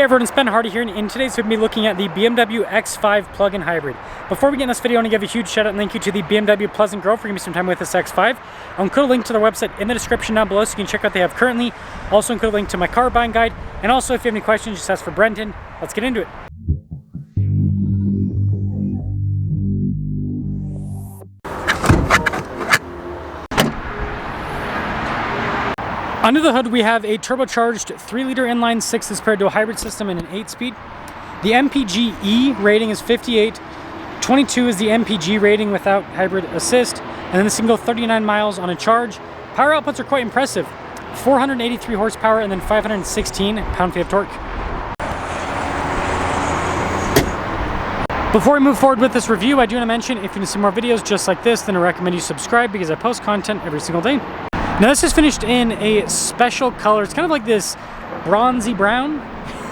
everyone, it's Ben Hardy here, and in today's video we'll be looking at the BMW X5 plug-in hybrid. Before we get in this video, I want to give a huge shout out and thank you to the BMW Pleasant Grove for giving me some time with this X5. I'll include a link to their website in the description down below so you can check out what they have currently. Also include a link to my car buying guide, and also if you have any questions, just ask for Brendan. Let's get into it. Under the hood, we have a turbocharged 3-liter inline 6 that's paired to a hybrid system and an 8-speed. The MPG-E rating is 58. 22 is the MPG rating without hybrid assist. And then this can go 39 miles on a charge. Power outputs are quite impressive. 483 horsepower and then 516 pound-feet of torque. Before we move forward with this review, I do want to mention if you want to see more videos just like this, then I recommend you subscribe because I post content every single day. Now this is finished in a special color. It's kind of like this bronzy brown.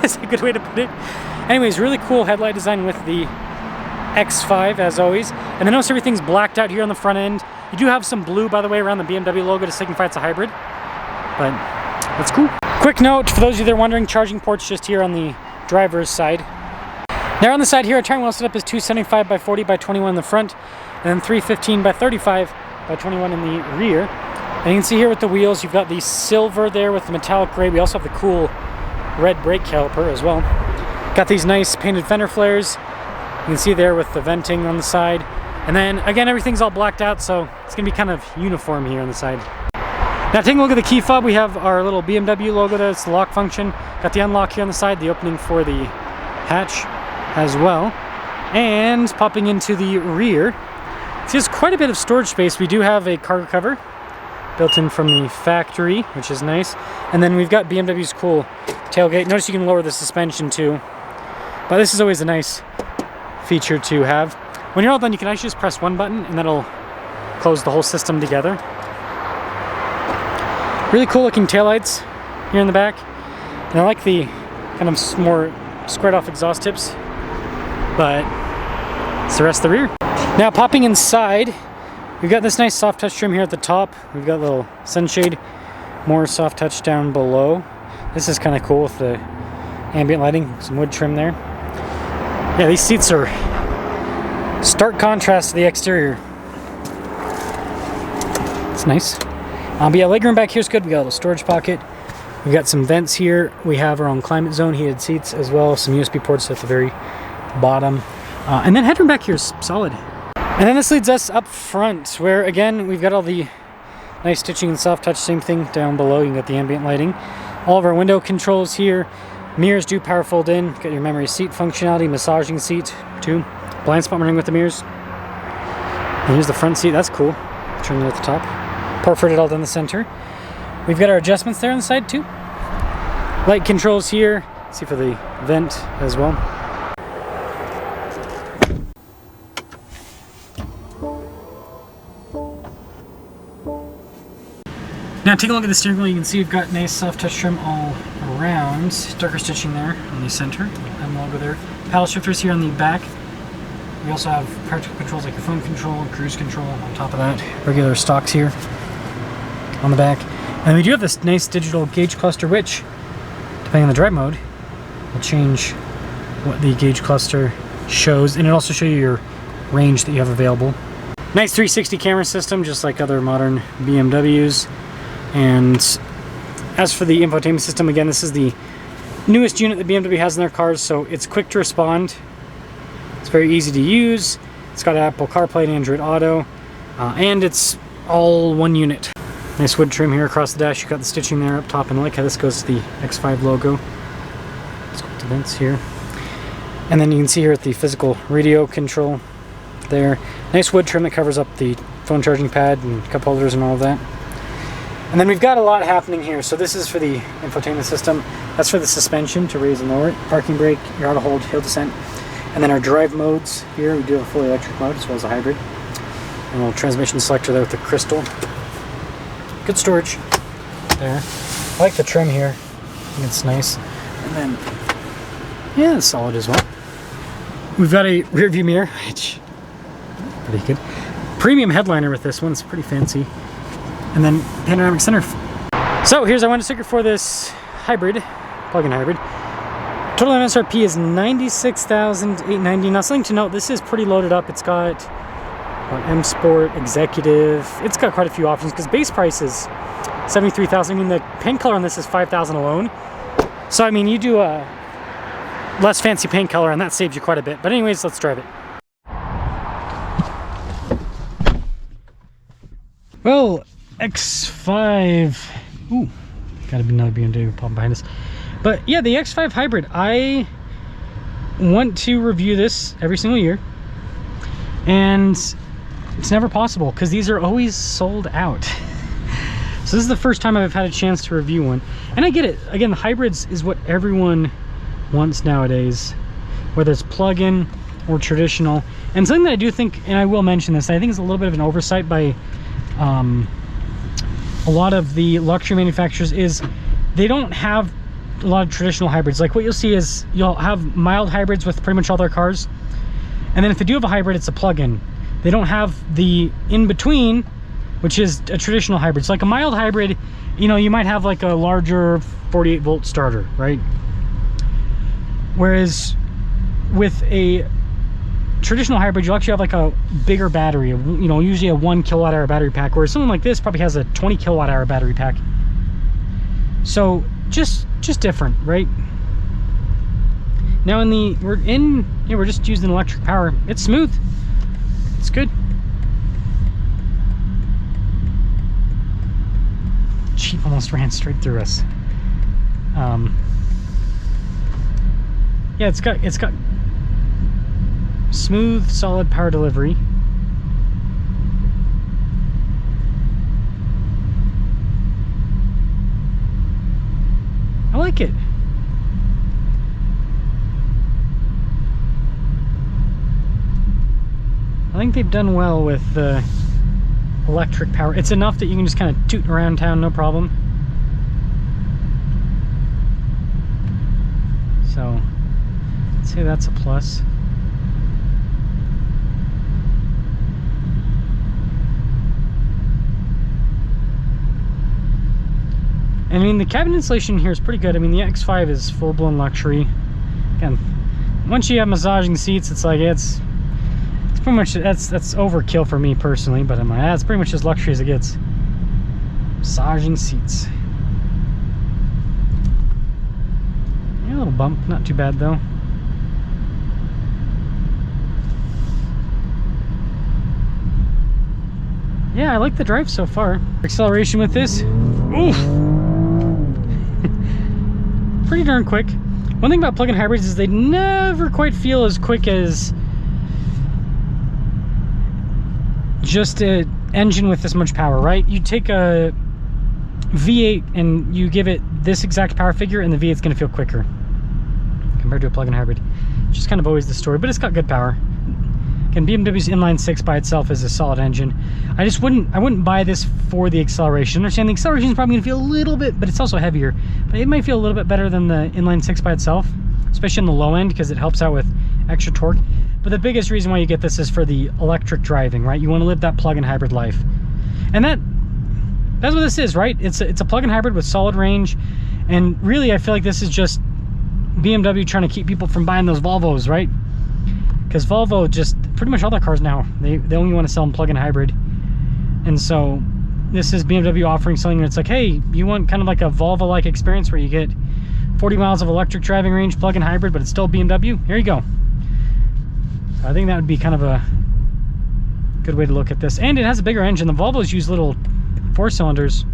That's a good way to put it. Anyways, really cool headlight design with the X5 as always. And then notice everything's blacked out here on the front end. You do have some blue, by the way, around the BMW logo to signify it's a hybrid. But that's cool. Quick note, for those of you that are wondering, charging ports just here on the driver's side. Now on the side here, our turn wheel setup is 275 by 40 by 21 in the front, and then 315 by 35 by 21 in the rear. And you can see here with the wheels, you've got the silver there with the metallic gray. We also have the cool red brake caliper as well. Got these nice painted fender flares. You can see there with the venting on the side. And then again, everything's all blacked out, so it's gonna be kind of uniform here on the side. Now taking a look at the key fob, we have our little BMW logo there. It's the lock function. Got the unlock here on the side, the opening for the hatch as well. And popping into the rear, see there's quite a bit of storage space. We do have a cargo cover built in from the factory, which is nice. And then we've got BMW's cool tailgate. Notice you can lower the suspension too. But this is always a nice feature to have. When you're all done, you can actually just press one button and that'll close the whole system together. Really cool looking taillights here in the back. And I like the kind of more squared off exhaust tips. But it's the rest of the rear. Now popping inside, we've got this nice soft touch trim here at the top. We've got a little sunshade, more soft touch down below. This is kind of cool with the ambient lighting, some wood trim there. Yeah, these seats are stark contrast to the exterior. It's nice. But yeah, legroom back here is good. We got a little storage pocket. We've got some vents here. We have our own climate zone, heated seats as well. Some USB ports at the very bottom. And then headroom back here is solid. And then this leads us up front, where again, we've got all the nice stitching and soft touch, same thing down below. You can get the ambient lighting. All of our window controls here. Mirrors do power fold in. Got your memory seat functionality, massaging seat too. Blind spot running with the mirrors. And here's the front seat, that's cool. Turn it at the top. Perforated all down the center. We've got our adjustments there on the side too. Light controls here. See for the vent as well. Now take a look at the steering wheel. You can see we've got nice soft touch trim all around. Darker stitching there on the center. M logo there. Paddle shifters here on the back. We also have practical controls like your phone control, cruise control on top of that. Regular stocks here on the back. And we do have this nice digital gauge cluster, which, depending on the drive mode, will change what the gauge cluster shows. And it'll also show you your range that you have available. Nice 360 camera system, just like other modern BMWs. And as for the infotainment system, again, this is the newest unit that BMW has in their cars, so it's quick to respond. It's very easy to use. It's got Apple CarPlay and Android Auto, and it's all one unit. Nice wood trim here across the dash. You've got the stitching there up top, and I like how this goes to the X5 logo. Let's go to vents here. And then you can see here at the physical radio control there. Nice wood trim that covers up the phone charging pad and cup holders and all of that. And then we've got a lot happening here. So this is for the infotainment system. That's for the suspension to raise and lower it. Parking brake, your auto hold, hill descent. And then our drive modes here. We do have a fully electric mode as well as a hybrid. And a little transmission selector there with the crystal. Good storage there. I like the trim here. I think it's nice. And then, yeah, it's solid as well. We've got a rear view mirror, which is pretty good. Premium headliner with this one. It's pretty fancy. And then panoramic center. So here's our window sticker for this hybrid, plug-in hybrid. Total MSRP is $96,890. Now, something to note, this is pretty loaded up. It's got M Sport, Executive. It's got quite a few options because base price is $73,000. I mean, the paint color on this is $5,000 alone. So, I mean, you do a less fancy paint color and that saves you quite a bit. But anyways, let's drive it. Well, X5. Ooh, gotta be another BMW popping behind us. But yeah, the X5 hybrid, I want to review this every single year, and it's never possible because these are always sold out. So this is the first time I've had a chance to review one, and I get it. Again, the hybrids is what everyone wants nowadays, whether it's plug-in or traditional. And something that I do think, and I will mention this, I think it's a little bit of an oversight by a lot of the luxury manufacturers, is they don't have a lot of traditional hybrids. Like what you'll see is you'll have mild hybrids with pretty much all their cars, and then if they do have a hybrid, it's a plug-in. They don't have the in-between, which is a traditional hybrid. So like a mild hybrid, you know, you might have like a larger 48-volt starter, right? Whereas with a traditional hybrid, you actually have like a bigger battery, you know, usually a 1 kilowatt-hour battery pack, whereas something like this probably has a 20 kilowatt-hour battery pack. So just different, right? Now we're just using electric power. It's smooth. It's good. Jeep almost ran straight through us. Yeah, it's got smooth, solid power delivery. I like it. I think they've done well with the electric power. It's enough that you can just kind of toot around town, no problem. So, I'd say that's a plus. I mean, the cabin insulation here is pretty good. I mean, the X5 is full-blown luxury. Again, once you have massaging seats, it's like it's pretty much, that's overkill for me personally, but I'm like, that's pretty much as luxury as it gets. Massaging seats. Yeah, a little bump, not too bad though. Yeah, I like the drive so far. Acceleration with this, oof. Pretty darn quick. One thing about plug-in hybrids is they never quite feel as quick as just an engine with this much power, right? You take a V8 and you give it this exact power figure and the V8's going to feel quicker compared to a plug-in hybrid. Which is kind of always the story, but it's got good power. Again, BMW's inline 6 by itself is a solid engine. I wouldn't buy this for the acceleration. I understand the acceleration is probably going to feel a little bit, but it's also heavier. But it might feel a little bit better than the inline 6 by itself, especially on the low end because it helps out with extra torque. But the biggest reason why you get this is for the electric driving, right? You want to live that plug-in hybrid life. And that's what this is, right? It's a plug-in hybrid with solid range. And really, I feel like this is just BMW trying to keep people from buying those Volvos, right? Because Volvo, just pretty much all their cars now, they only want to sell them plug-in hybrid. And so this is BMW offering something that's like, hey, you want kind of like a Volvo-like experience where you get 40 miles of electric driving range, plug-in hybrid, but it's still BMW? Here you go. So I think that would be kind of a good way to look at this. And it has a bigger engine. The Volvos use little 4-cylinders,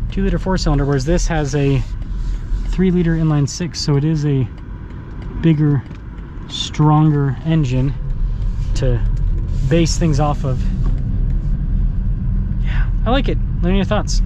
2-liter 4-cylinder, whereas this has a 3-liter inline 6, so it is a bigger, stronger engine to base things off of. Yeah, I like it. Let me know your thoughts.